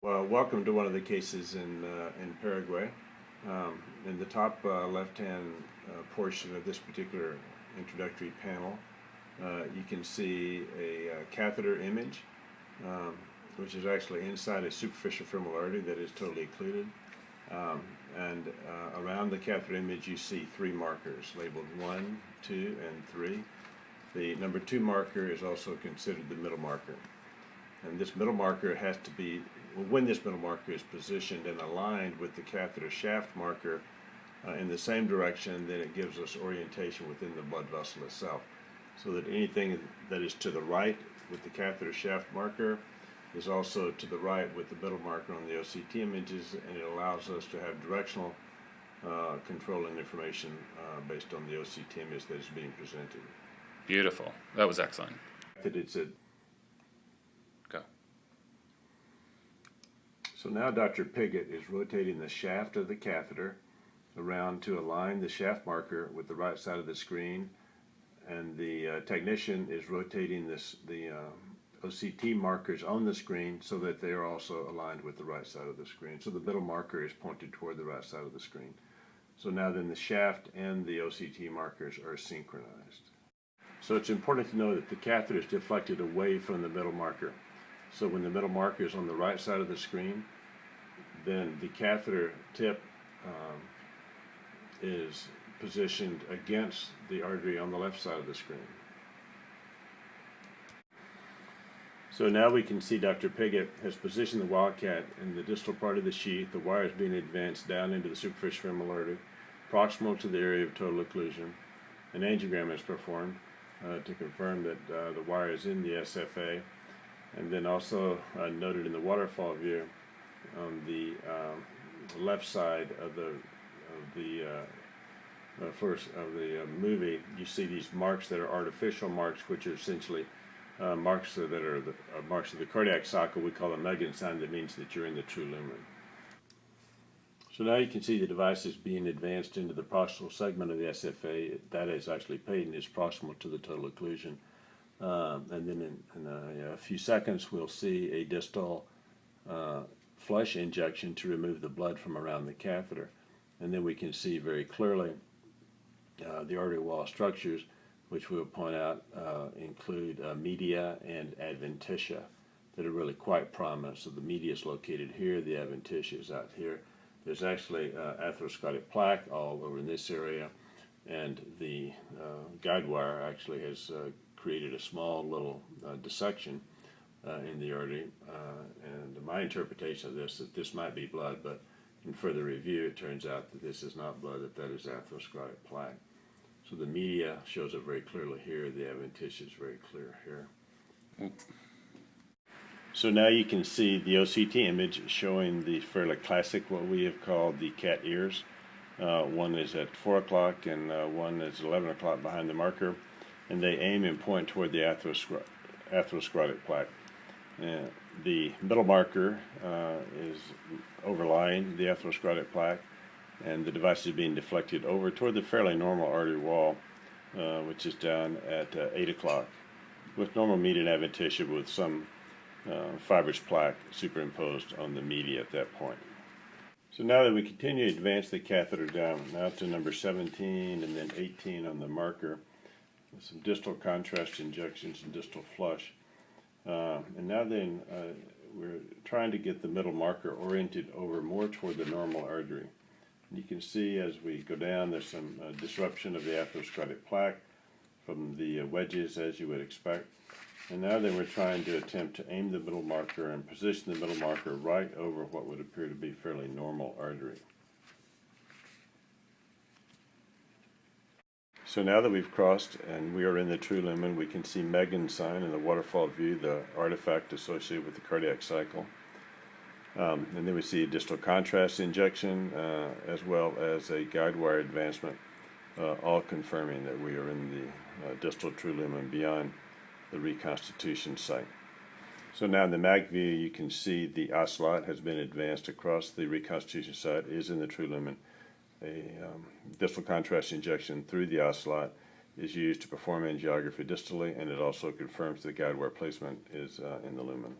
Well, welcome to one of the cases in Paraguay. In the top left-hand portion of this particular introductory panel, you can see a catheter image, which is actually inside a superficial femoral artery that is totally occluded. And around the catheter image, you see three markers labeled 1, 2, and 3. The number 2 marker is also considered the middle marker. And this middle marker has to be, when this middle marker is positioned and aligned with the catheter shaft marker in the same direction, then it gives us orientation within the blood vessel itself. So that anything that is to the right with the catheter shaft marker is also to the right with the middle marker on the OCT images, and it allows us to have directional control and information based on the OCT image that is being presented. Beautiful. That was excellent. That it's a Go. So now Dr. Piggott is rotating the shaft of the catheter around to align the shaft marker with the right side of the screen, and the technician is rotating the OCT markers on the screen so that they are also aligned with the right side of the screen. So the middle marker is pointed toward the right side of the screen. So now then the shaft and the OCT markers are synchronized. So it's important to know that the catheter is deflected away from the middle marker. So when the middle marker is on the right side of the screen, then the catheter tip is positioned against the artery on the left side of the screen. So now we can see Dr. Piggott has positioned the Wildcat in the distal part of the sheath. The wire is being advanced down into the superficial femoral artery, proximal to the area of total occlusion. An angiogram is performed to confirm that the wire is in the SFA, and then also noted in the waterfall view on the left side of the movie, you see these marks that are artificial marks, which are essentially marks that are the marks of the cardiac cycle. We call them Megan sign. That means that you're in the true lumen. So now you can see the device is being advanced into the proximal segment of the SFA. That is actually patent, is proximal to the total occlusion. And then in a few seconds, we'll see a distal flush injection to remove the blood from around the catheter. And then we can see very clearly the artery wall structures, which we'll point out include media and adventitia that are really quite prominent. So the media is located here, the adventitia is out here. There's actually atherosclerotic plaque all over in this area, and the guide wire actually has created a small little dissection in the artery. And my interpretation of this is that this might be blood, but in further review, it turns out that this is not blood, that is atherosclerotic plaque. So the media shows it very clearly here. The adventitia is very clear here. So now you can see the OCT image showing the fairly classic, what we have called the cat ears. One is at 4 o'clock and one is 11 o'clock behind the marker. And they aim and point toward the atherosclerotic plaque. The middle marker is overlying the atherosclerotic plaque, and the device is being deflected over toward the fairly normal artery wall, which is down at 8 o'clock, with normal median adventitia with some fibrous plaque superimposed on the media at that point. So now that we continue to advance the catheter down, now to number 17 and then 18 on the marker, with some distal contrast injections and distal flush. And now then we're trying to get the middle marker oriented over more toward the normal artery. And you can see as we go down, there's some disruption of the atherosclerotic plaque from the wedges, as you would expect. And now then we're trying to attempt to aim the middle marker and position the middle marker right over what would appear to be fairly normal artery. So now that we've crossed and we are in the true lumen, we can see Megan sign in the waterfall view, the artifact associated with the cardiac cycle. And then we see a distal contrast injection as well as a guide wire advancement, all confirming that we are in the distal true lumen beyond the reconstitution site. So now in the mag view, you can see the ocelot has been advanced across the reconstitution site, is in the true lumen. A distal contrast injection through the ocelot is used to perform angiography distally, and it also confirms the guide wire placement is in the lumen.